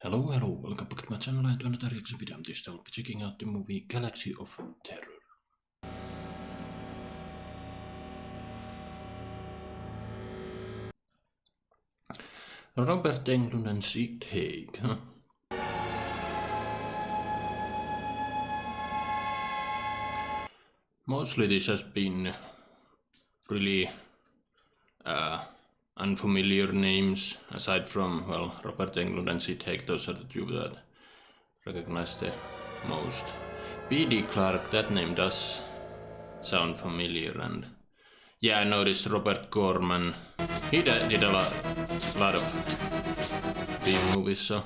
Hello, welcome back to my channel and to another reaction video. This time I'll be checking out the movie Galaxy of Terror. Robert Englund and Sid Haig, huh? Mostly this has been really unfamiliar names, aside from, well, Robert Englund and Sid Haig. Those are the two that recognize the most. P.D. Clark, that name does sound familiar, and yeah, I noticed Robert Corman. He did a lot of B movies, so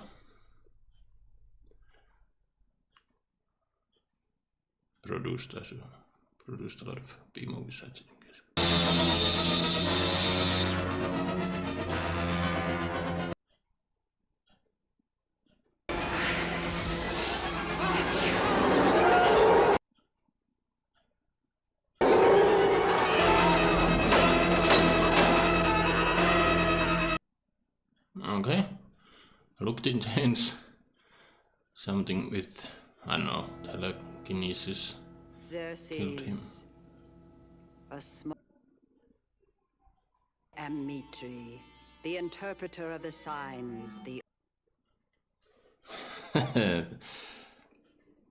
produced a lot of B movies, I think. Okay, looked intense. Something with, I don't know, telekinesis killed him. Xerxes, a small Amitri, the interpreter of the signs, the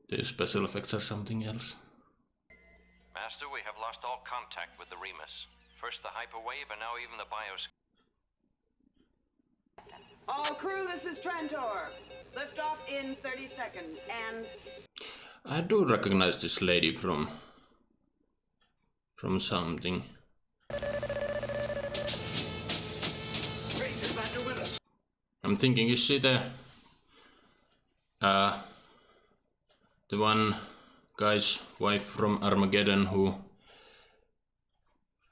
The special effects are something else. Master, we have lost all contact with the Remus. First the hyperwave and now even the bios. All crew, this is Trantor. Lift off in 30 seconds, and... I do recognize this lady from something. I'm thinking, is she the one guy's wife from Armageddon who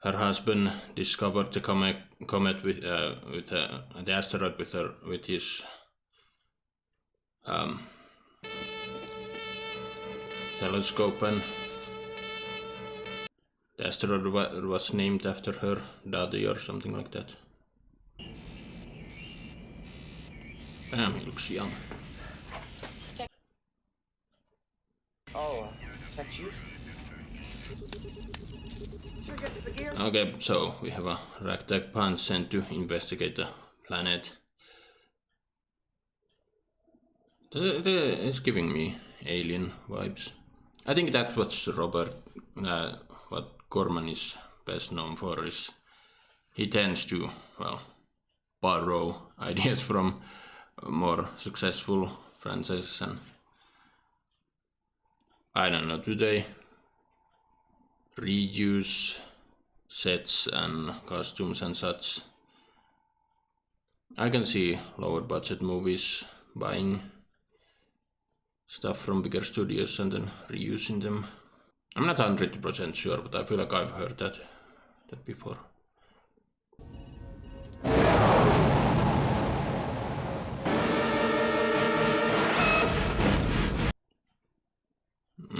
her husband discovered the comet with the asteroid with his telescope, and the asteroid was named after her daddy or something like that. Damn, he looks young. Oh, that's you? Okay, so we have a ragtag punch sent to investigate the planet. It's giving me alien vibes. I think that's what Corman is best known for, is he tends to, well, borrow ideas from more successful franchises, and I don't know, do they reuse sets and costumes and such? I can see lower budget movies buying stuff from bigger studios and then reusing them. I'm not 100% sure, but I feel like I've heard that before.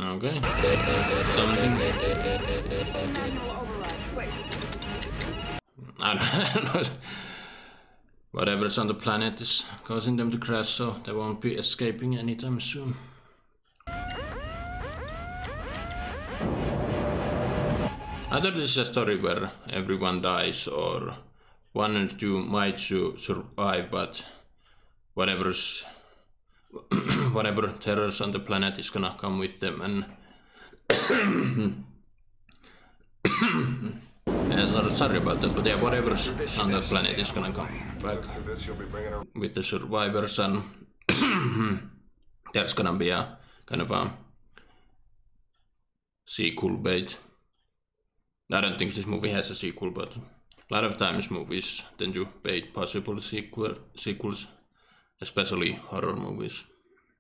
Okay, something. I don't know. Whatever's on the planet is causing them to crash, so they won't be escaping anytime soon. Either this is a story where everyone dies, or one and two might survive, but whatever terrors on the planet is gonna come with them, and yeah, sorry about that, but yeah, whatever's on that planet is gonna come back with the survivors, and there's gonna be a kind of a sequel bait. I don't think this movie has a sequel, but a lot of times movies tend to bait possible sequels, especially horror movies.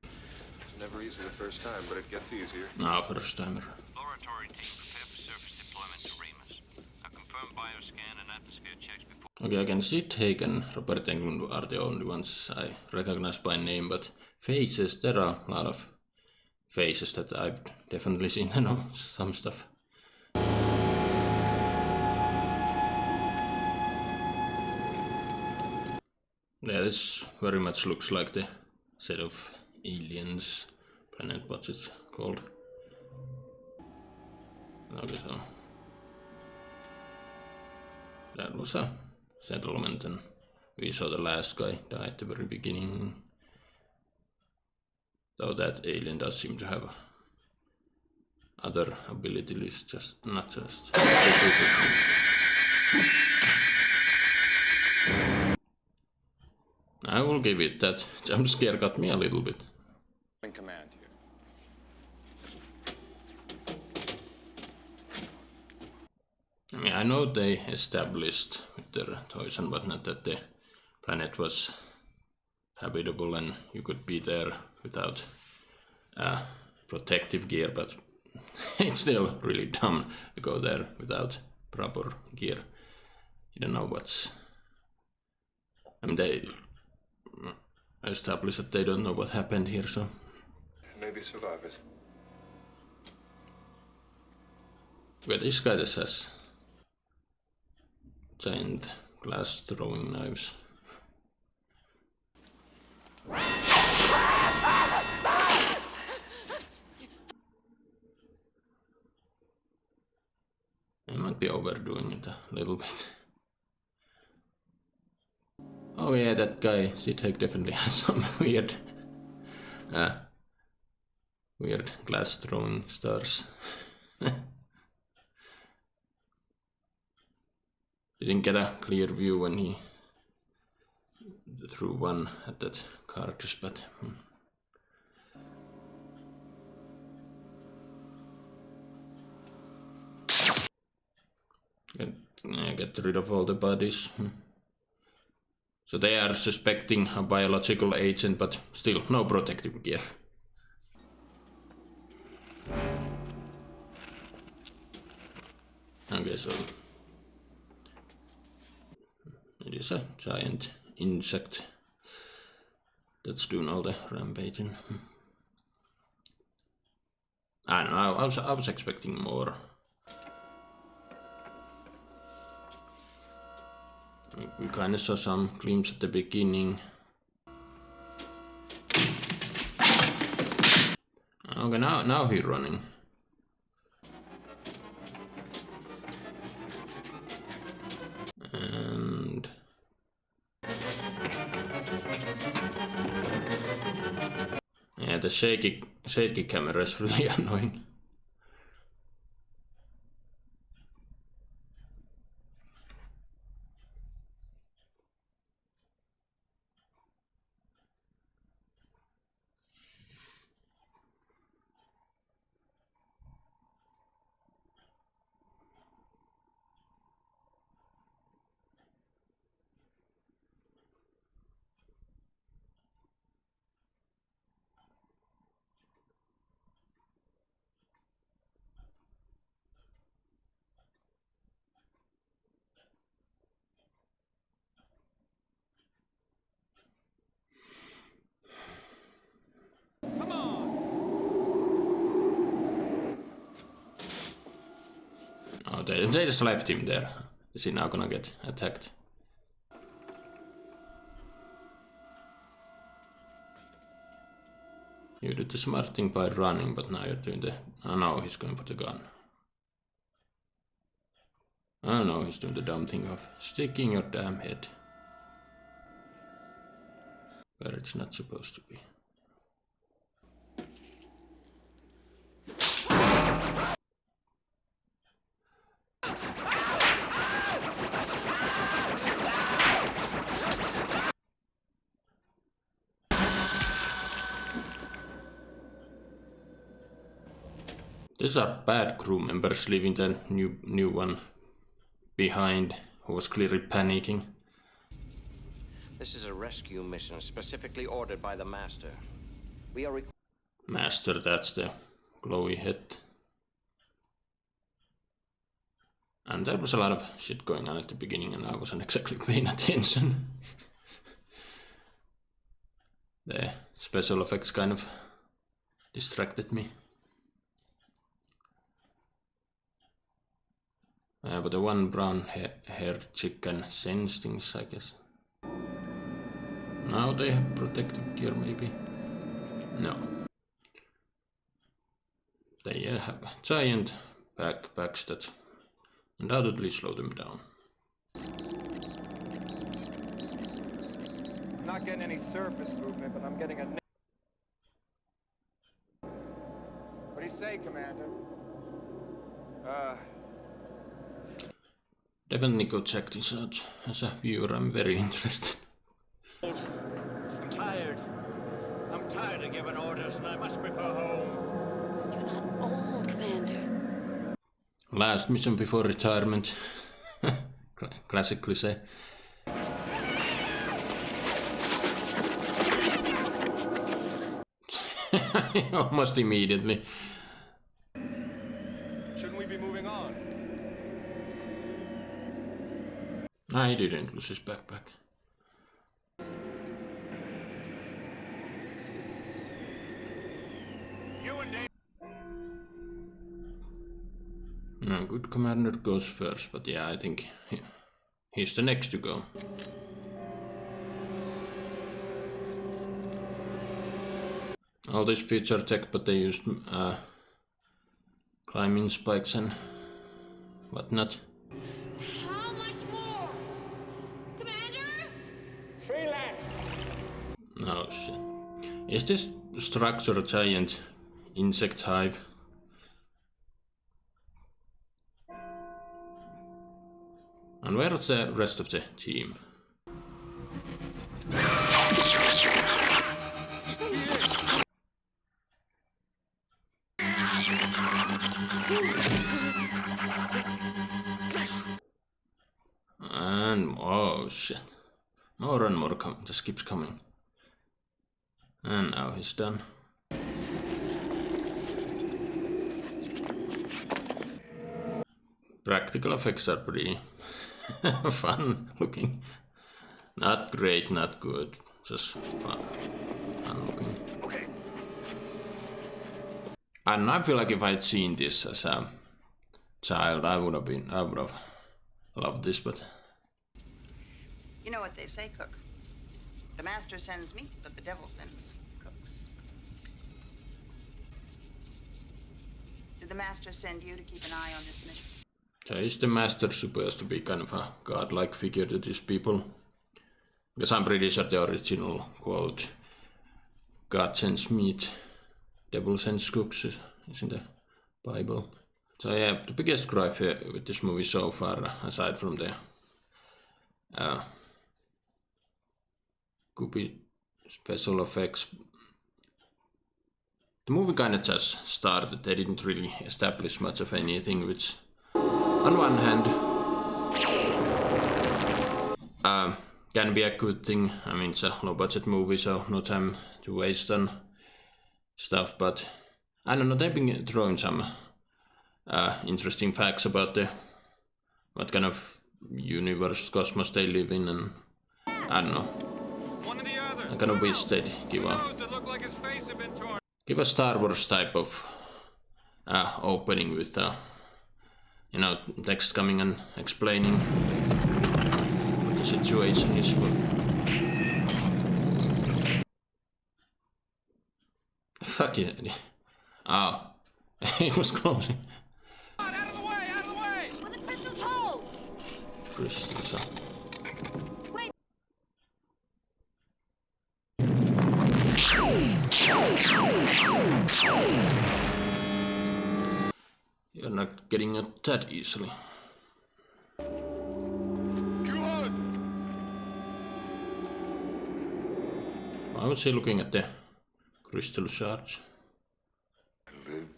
It's never easy the first time, but it gets easier. Ah, first timer. Laboratory team prepare for surface deployment to Remus. A confirmed bioscan and atmosphere checks before... Okay, I can see Sid Haig and Robert Englund are the only ones I recognize by name, but faces, there are a lot of faces that I've definitely seen, you know, some stuff. Yeah, this very much looks like the set of aliens. Planet, what's it called? Okay, so that was a settlement, and we saw the last guy die at the very beginning. Though that alien does seem to have other ability lists, just not just. I will give it that jump scare got me a little bit. In command here. I mean, I know they established with their toys and whatnot that the planet was habitable and you could be there without protective gear, but it's still really dumb to go there without proper gear. You don't know what's... I mean, they established that they don't know what happened here, so... Maybe survivors. But this guy just has giant glass throwing knives. I might be overdoing it a little bit. Oh yeah, that guy, Sithek, definitely has some weird glass throwing stars. Didn't get a clear view when he threw one at that cartridge, but get rid of all the bodies. So they are suspecting a biological agent, but still no protective gear. Okay, so it is a giant insect that's doing all the rampaging. I don't know, I was expecting more. We kind of saw some glimpse at the beginning. Okay, now he's running. And yeah, the shaky camera is really annoying. Oh, they just left him there. Is he now gonna get attacked? You did the smart thing by running, but now you're doing the... Oh no, he's going for the gun. Oh no, he's doing the dumb thing of sticking your damn head where it's not supposed to be. These are bad crew members leaving the new one behind, who was clearly panicking. This is a rescue mission specifically ordered by the Master. We are Master, that's the glowy head. And there was a lot of shit going on at the beginning and I wasn't exactly paying attention. The special effects kind of distracted me. But the one brown haired chick can sense things, I guess. Now they have protective gear, maybe. No. They have giant backpacks that undoubtedly slow them down. I'm not getting any surface movement, but I'm getting a... What do you say, Commander? Definitely go check this out. As a viewer, I'm very interested. I'm tired. I'm tired of giving orders, and I much prefer home. You're not old, Commander. Last mission before retirement. Classic cliche. Almost immediately. Shouldn't we be moving on? I didn't lose his backpack. You and Dave. No, good commander goes first, but yeah, I think he's the next to go. All this future tech, but they used climbing spikes and whatnot. How much more? Commander? Freelance. Oh shit. Is this structure a giant insect hive? And where's the rest of the team? And oh shit. More and more just keeps coming. And now he's done. Practical effects are pretty fun looking. Not great, not good. Just fun looking. Okay. And I feel like if I'd seen this as a child, I would have loved this, but You know what they say, Cook. The master sends meat, but the devil sends cooks. Did the master send you to keep an eye on this mission? so is the master supposed to be kind of a godlike figure to these people? Because I'm pretty sure the original quote, God sends meat, devil sends cooks, is in the Bible. So yeah, the biggest gripe with this movie so far, aside from the goopy special effects, the movie kind of just started. They didn't really establish much of anything, which on one hand can be a good thing. I mean, it's a low budget movie, so no time to waste on stuff, but I don't know, they've been throwing some interesting facts about what kind of universe, cosmos they live in, and I don't know. One or the other. I kind of wish they'd give a Star Wars type of opening with text coming and explaining what the situation is. Fuck it. Oh, it was closing. Out of the way! Out of the way! Where the crystals hold! Crystals. You're not getting it that easily. Good! Why was he looking at the crystal shards? I live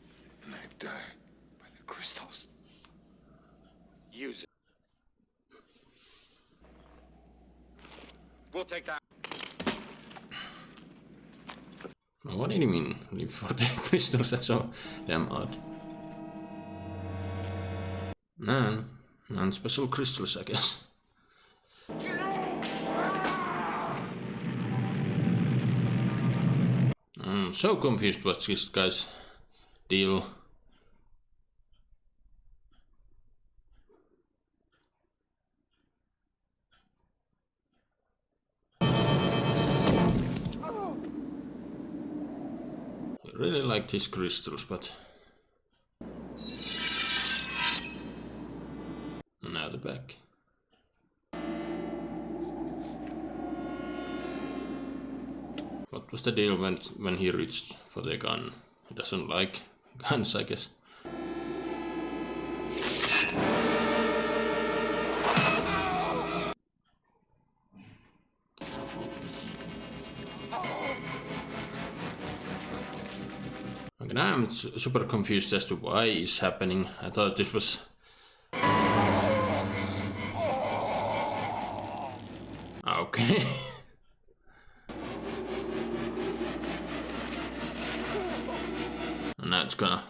and I die by the crystals. Use it. We'll take that. What did you mean, live for the crystals? That's so damn odd. Non-special crystals, I guess. I'm so confused what's this guy's deal. really like these crystals, but now the back. What was the deal when he reached for the gun? He doesn't like guns, I guess. Okay, now I'm super confused as to why it's happening. I thought this was... Okay. And now it's gonna...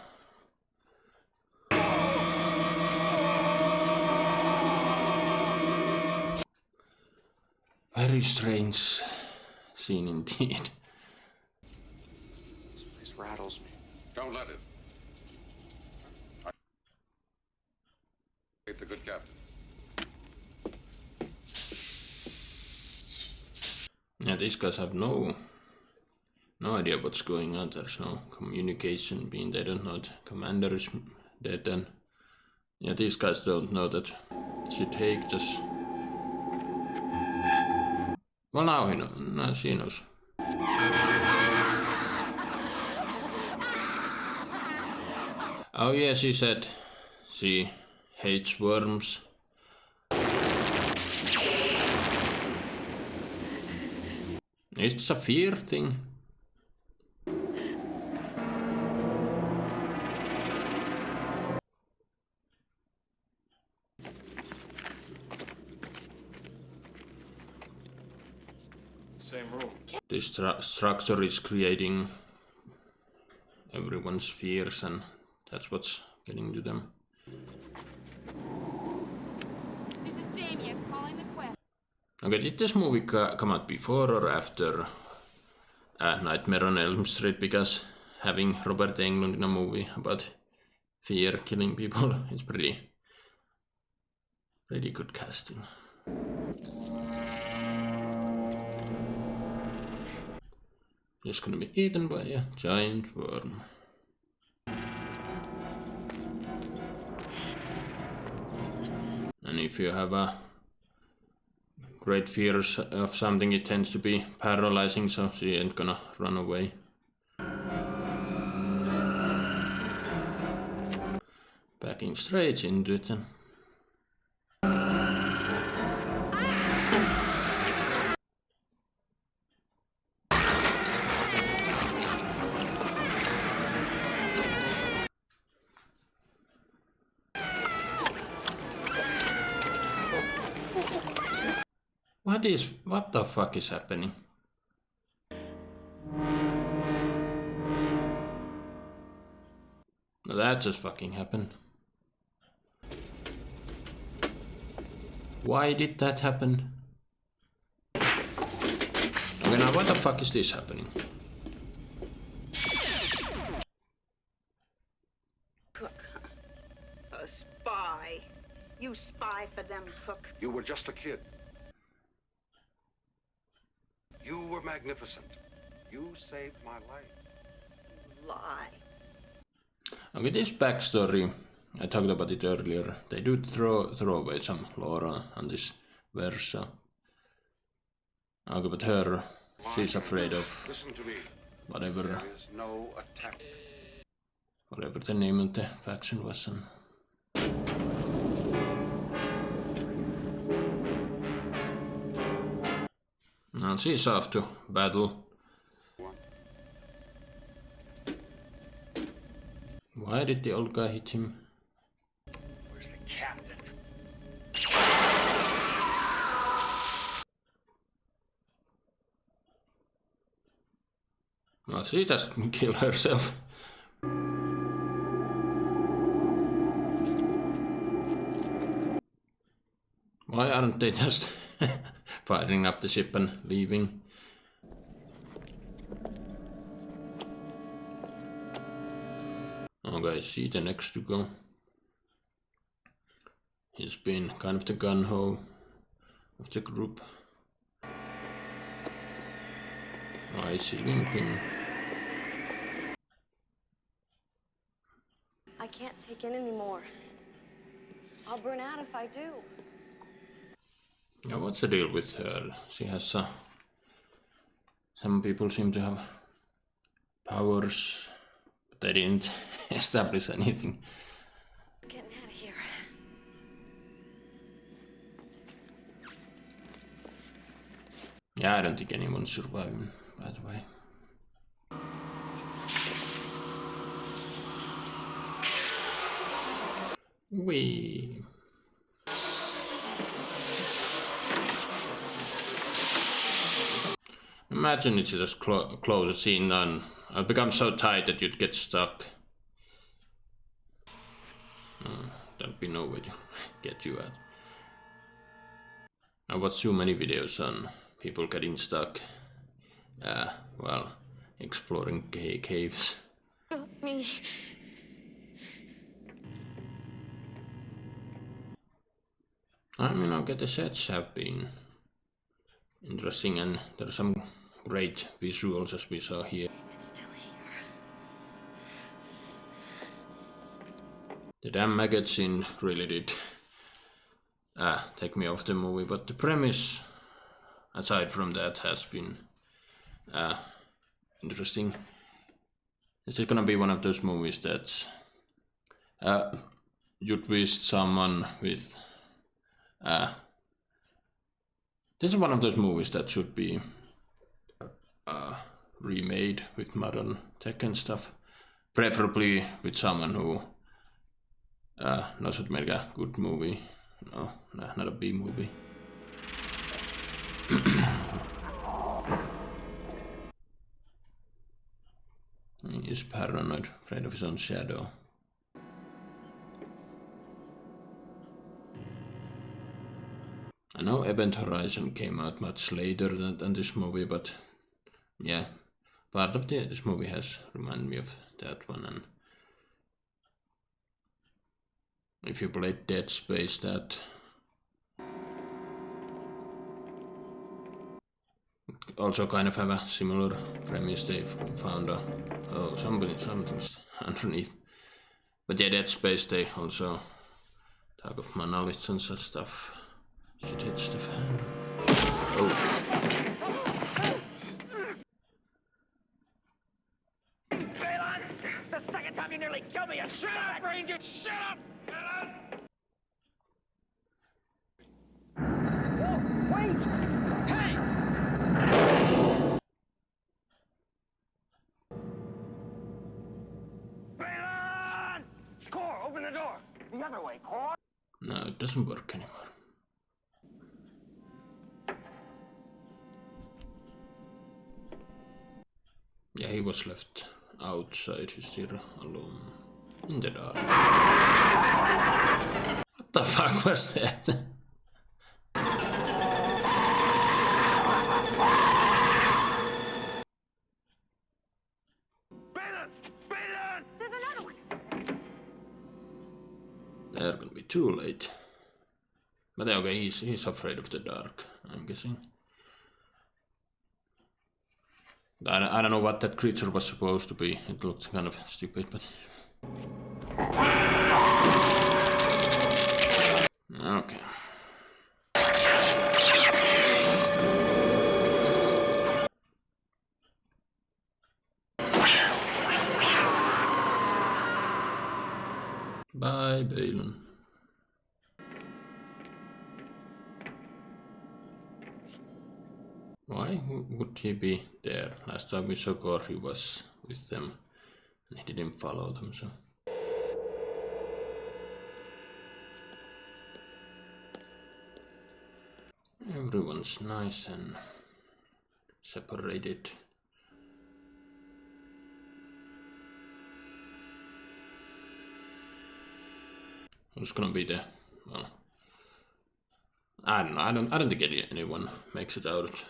Very strange scene indeed. This place rattles me. Don't let it. I hate the good captain. Yeah, these guys have no idea what's going on. There's no communication, being they don't know the commander is dead, and yeah, these guys don't know that she just... Well, now he knows. Now she knows. Oh yeah, she said she hates worms. Is this a fear thing? Same room. This structure is creating everyone's fears, and that's what's getting to them. This is Damien calling the quest. Okay, did this movie come out before or after Nightmare on Elm Street? Because having Robert Englund in a movie about fear killing people is pretty good casting. Just gonna be eaten by a giant worm. And if you have a great fears of something, it tends to be paralyzing, so she ain't gonna run away. Backing straight into it then. What the fuck is happening? Well, that just fucking happened. Why did that happen? Okay, now what the fuck is this happening? Cook, huh? A spy. You spy for them, Cook. You were just a kid. You were magnificent. You saved my life. Lie. Okay, this backstory, I talked about it earlier. They do throw away some lore on this Versa. Okay, but her, she's afraid of Listen to me. whatever There is no attack. whatever the name of the faction was. Now she's off to battle. Why did the old guy hit him? Where's the captain? Well, she doesn't kill herself. Why aren't they just firing up the ship and leaving? Okay, I see the next to go. He's been kind of the gun-ho of the group. I see Limping. can't take in anymore. I'll burn out if I do. Yeah, what's the deal with her? She has some people seem to have powers, but they didn't establish anything. Getting out of here. Yeah, I don't think anyone's surviving, by the way. Wee. Imagine it's just close a scene and it becomes so tight that you'd get stuck. There'd be no way to get you out. I watched too many videos on people getting stuck. Well, exploring caves. Help me. I mean, okay, the sets have been interesting and there's some great visuals as we saw here. It's still here. The damn magazine really did take me off the movie, but the premise, aside from that, has been interesting. This is gonna be one of those movies that you'd wish someone with this is one of those movies that should be remade with modern tech and stuff, preferably with someone who knows how to make a good movie. No, not a B movie. He is paranoid, afraid of his own shadow. I know Event Horizon came out much later than this movie, but yeah, part of this movie has reminded me of that one. And if you played Dead Space, that also kind of have a similar premise. They found something's underneath. But yeah, Dead Space, they also talk of monoliths and such stuff. Shit hits the fan. Oh. Balon! It's the second time you nearly killed me. Shut up, Ranger! Shut up! Whoa, wait! Hey! Balon! Core, open the door. The other way, Core. No, it doesn't work anymore. Yeah, he was left outside. He's still alone in the dark. What the fuck was that? Balon! Balon! There's another one. They're gonna be too late. But okay, he's afraid of the dark, I'm guessing. I don't know what that creature was supposed to be. It looked kind of stupid, but... Okay. Bye, Balon. Why would he be there? Last time we saw Gore, he was with them and he didn't follow them, so... Everyone's nice and separated. Who's gonna be the... well... I don't know, I don't think anyone makes it out.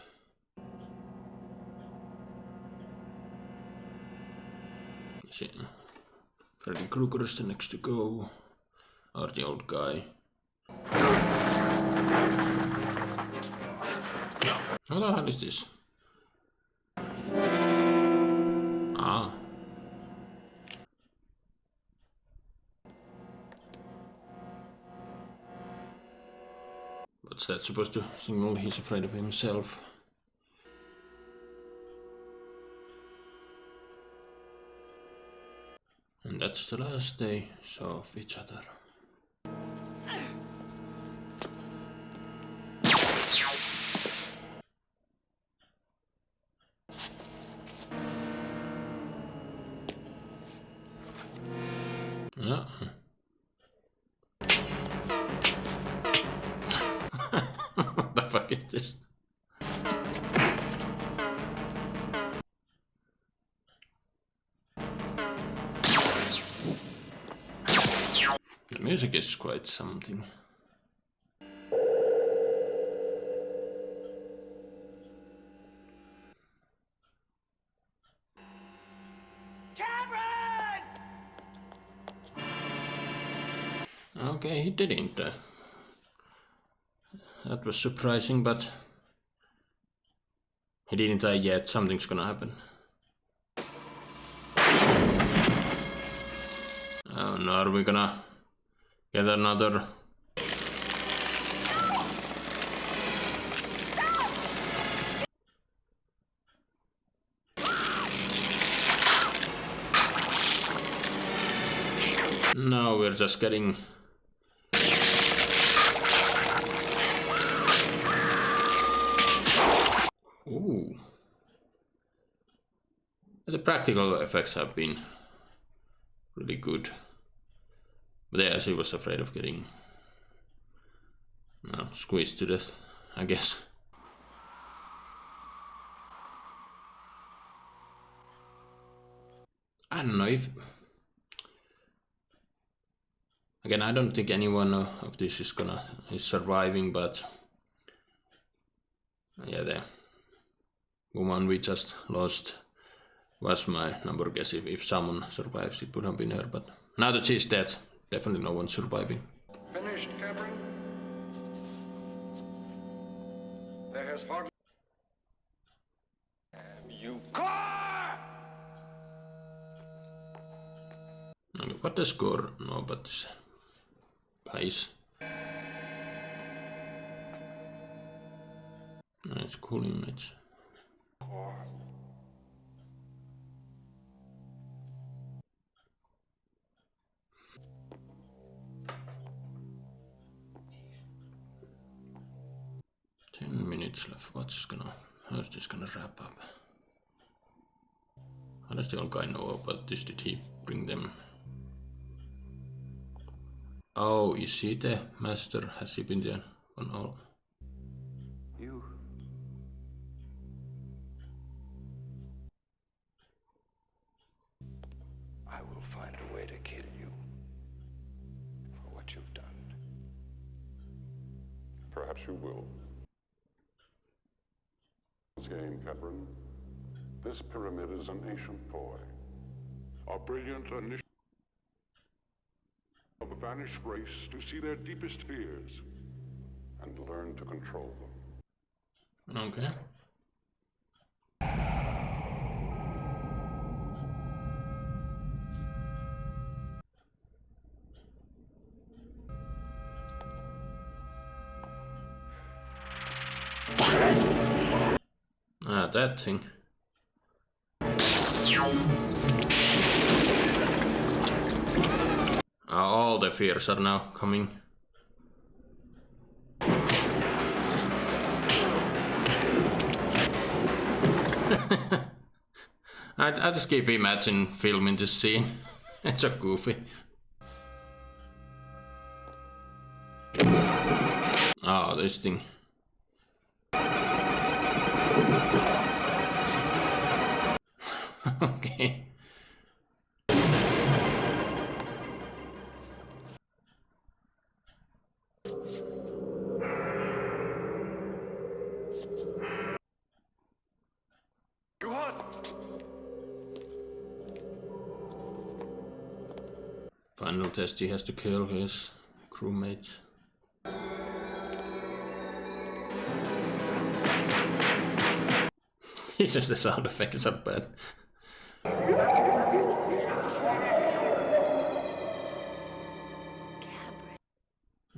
See, Freddy Krueger is the next to go, or the old guy. What the hell is this? Ah. What's that supposed to signal? He's afraid of himself. And that's the last they saw of each other. Yeah. What the fuck is this? The music is quite something. Okay, he didn't. That was surprising, but he didn't die yet. Something's gonna happen. Oh no, are we gonna get another? No, we're just getting... Ooh. The practical effects have been really good. But yeah, she was afraid of getting squeezed to death, I guess. I don't know if... Again, I don't think anyone of this is surviving, but... Yeah, the woman we just lost was my number guess. If someone survives, it would have been her, but now that she's dead, definitely no one's surviving. Finished, Cameron? There has hardly... You car! Okay, what the score? No, but this place. It's cool image. Left. How's this gonna wrap up? How does the old guy know about this? Did he bring them? Oh, is he the master? Has he been there on all? You. I will find a way to kill you for what you've done. Perhaps you will. Game, Cameron. This pyramid is an ancient toy. A brilliant initiative of a vanished race to see their deepest fears and learn to control them. Okay. Ah, that thing. All the fears are now coming. I just keep imagining filming this scene. It's so goofy. Oh, this thing. Okay. Final test, he has to kill his crewmate. It's just the sound effects are bad. Cabra.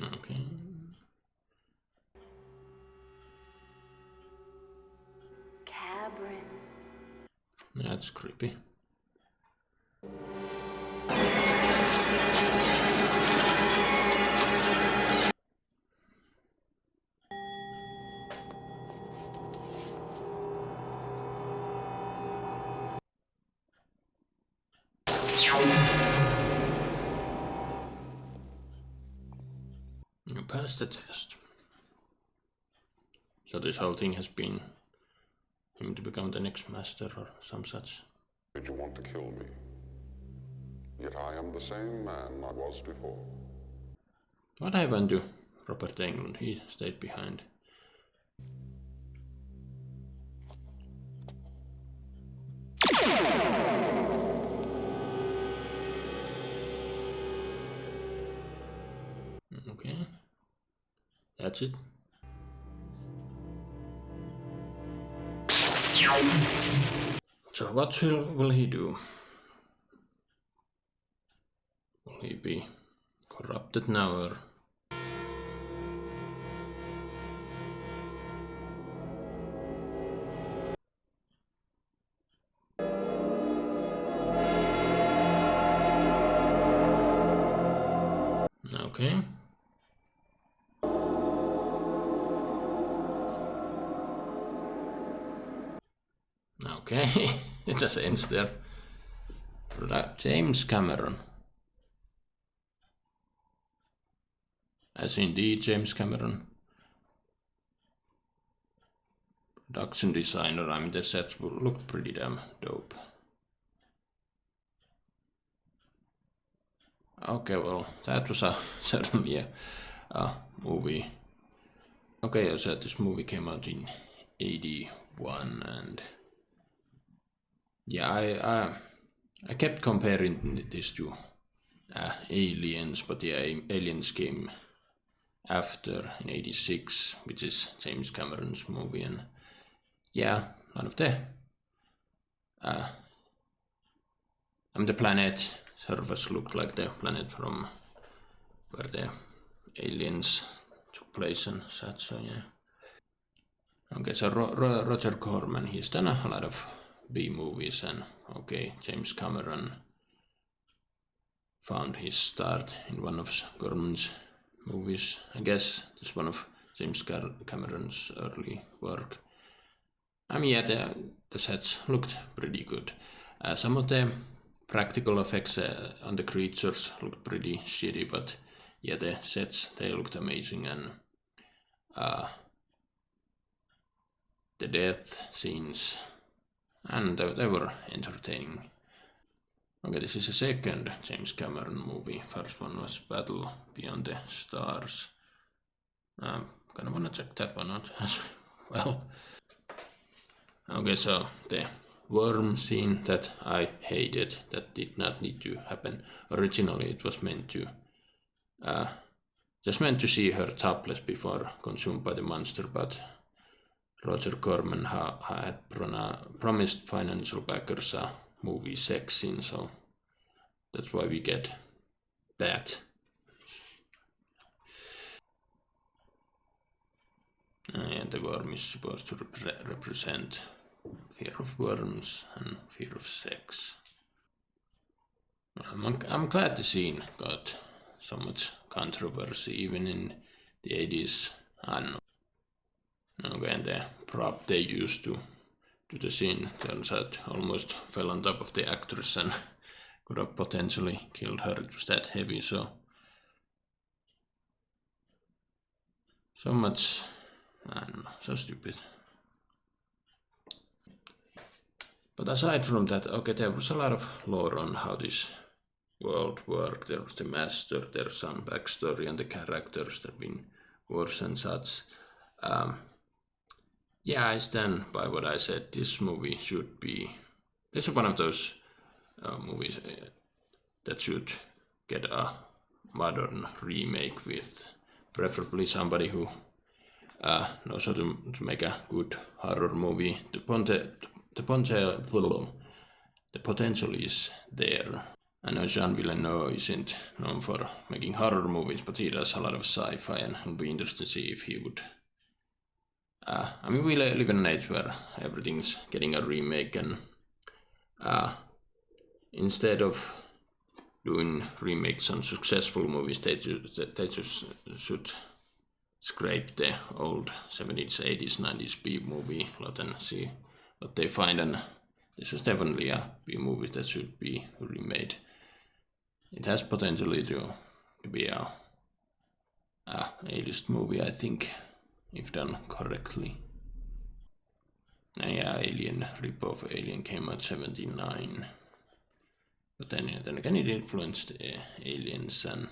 Okay. That's creepy. You passed the test. So this whole thing has been him to become the next master or some such. Did you want to kill me? Yet I am the same man I was before. What happened to Robert Englund? He stayed behind. Okay. That's it. So what will he do? Will he be corrupted now or? Okay. Okay, it just ends there. James Cameron. As indeed James Cameron. Production designer, I mean the sets looked pretty damn dope. Okay, well, that was certainly a movie. Okay, I said this movie came out in 81 and yeah, I kept comparing this to Aliens, but yeah, Aliens came after in 86, which is James Cameron's movie, and yeah, none of the the planet surface looked like the planet from where the aliens took place and such, so yeah. Okay, so Roger Corman, he's done a lot of B movies, and okay, James Cameron found his start in one of Corman's movies. I guess this is one of James Cameron's early work. I mean, yeah, the sets looked pretty good. Some of the practical effects on the creatures looked pretty shitty, but yeah, the sets, they looked amazing, and the death scenes, and they were entertaining. Okay, this is a second James Cameron movie. First one was Battle Beyond the Stars. Kinda wanna check that one out as well. Okay, so the worm scene that I hated, that did not need to happen. Originally it was meant to just meant to see her topless before consumed by the monster, but Roger Corman had promised financial backers a movie sex scene, so that's why we get that. And the worm is supposed to represent fear of worms and fear of sex. I'm glad the scene got so much controversy, even in the 80s. Okay, and the prop they used to do the scene turns out almost fell on top of the actress and could have potentially killed her. It was that heavy, so much, I don't know, so stupid. But aside from that, okay, there was a lot of lore on how this world worked. There was the master, there's some backstory and the characters, there have been wars and such. Yeah, I stand by what I said. This movie should be... This is one of those movies that should get a modern remake with preferably somebody who knows how to make a good horror movie. The potential is there. I know Jean Villeneuve isn't known for making horror movies, but he does a lot of sci-fi, and it'll be interesting to see if he would... I mean, we live in an age where everything's getting a remake, and instead of doing remakes on successful movies, they just should scrape the old 70s, 80s, 90s B movie lot and see what they find. And this is definitely a B movie that should be remade. It has potentially to be a A-list movie, I think, if done correctly. Yeah, Alien, rip-off Alien came out 79. But then again it influenced Aliens and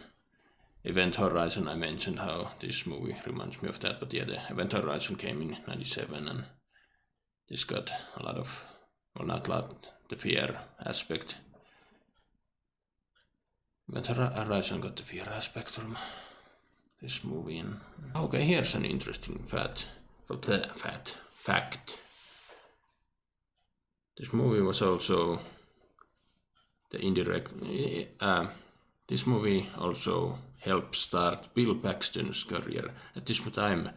Event Horizon. I mentioned how this movie reminds me of that, but yeah, the Event Horizon came in 97 and this got a lot of, well, not a lot, the fear aspect. Event Horizon got the fear aspect from this movie. And okay, here's an interesting fact. This movie was also the indirect. This movie also helped start Bill Paxton's career. At this time,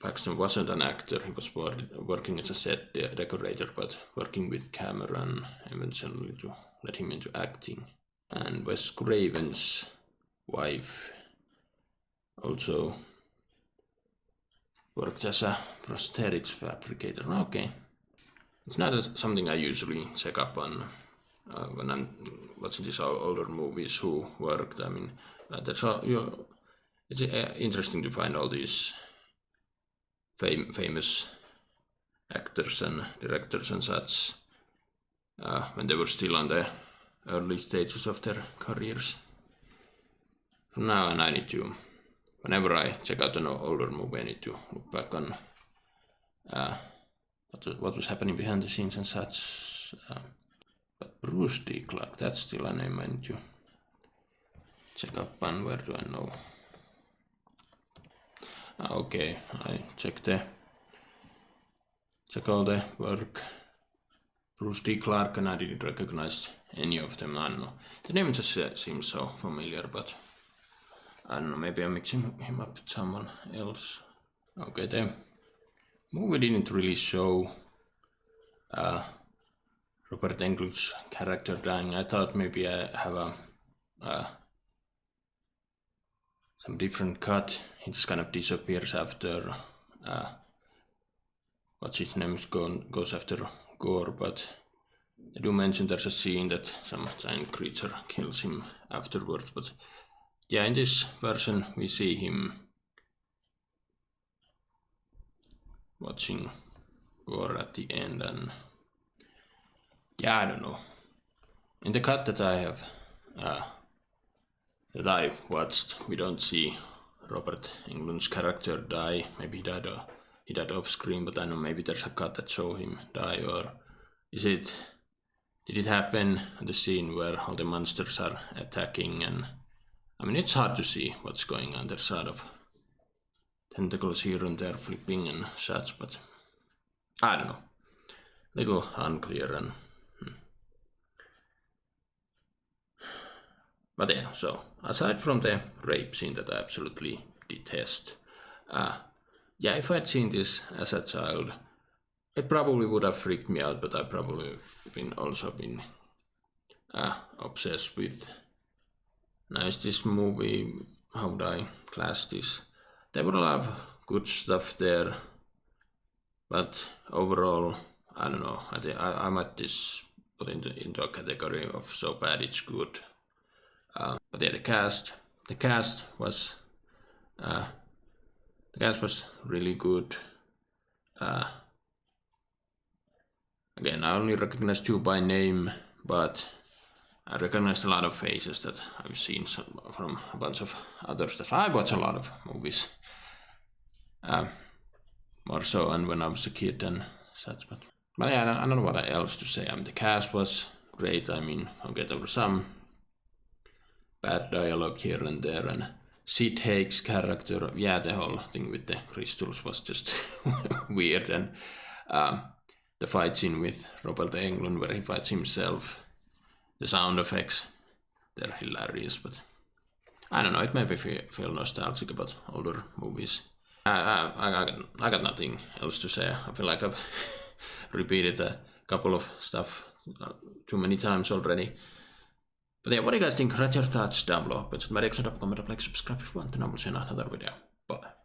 Paxton wasn't an actor. He was working as a set decorator, but working with Cameron eventually to let him into acting. And Wes Craven's wife also worked as a prosthetics fabricator. Okay, it's not something I usually check up on when I'm watching these older movies who worked. I mean, it's interesting to find all these famous actors and directors and such when they were still on the early stages of their careers. From now on, I need to, whenever I check out an older movie, I need to look back on what was happening behind the scenes and such. But Bruce D. Clark, that's still a name I need to check up on. Where do I know? Okay, I check all the work. Bruce D. Clark, and I didn't recognize any of them. I don't know. The name just seems so familiar, but I don't know. Maybe I'm mixing him up with someone else. Okay, the movie didn't really show Robert Englund's character dying. I thought maybe I have some different cut. He just kind of disappears after what's his name goes after Gore, but I do mention there's a scene that some giant creature kills him afterwards. But yeah, in this version we see him watching Gore at the end, and yeah, I don't know. In the cut that I have that I watched, we don't see Robert Englund's character die. Maybe he died off screen, but I know maybe there's a cut that show him die, or did it happen in the scene where all the monsters are attacking? And I mean, it's hard to see what's going on. There's sort of tentacles here and there flipping and such, but I don't know. Little unclear. And but yeah, so aside from the rape scene that I absolutely detest, yeah, if I'd seen this as a child, it probably would have freaked me out, but I probably also been obsessed with. Now, is this movie, how would I class this? There were a lot of good stuff there, but overall, I don't know. I might just put into a category of so bad it's good. But yeah, the cast was really good. Again, I only recognize two by name, but I recognized a lot of faces that I've seen from a bunch of other stuff. I watch a lot of movies, more so, and when I was a kid and such. But yeah, I don't know what else to say. I mean, the cast was great. I mean, okay, there were some bad dialogue here and there, and Sid Haig's character, yeah, the whole thing with the crystals was just weird, and the fight scene with Robert Englund where he fights himself, the sound effects, they're hilarious. But I don't know, it made me feel nostalgic about older movies. I got nothing else to say. I feel like I've repeated a couple of stuff too many times already. But yeah, what do you guys think? Write your thoughts down below. But märk också, kommentera, like, subscribe if you want, and I will see you in another video. Bye.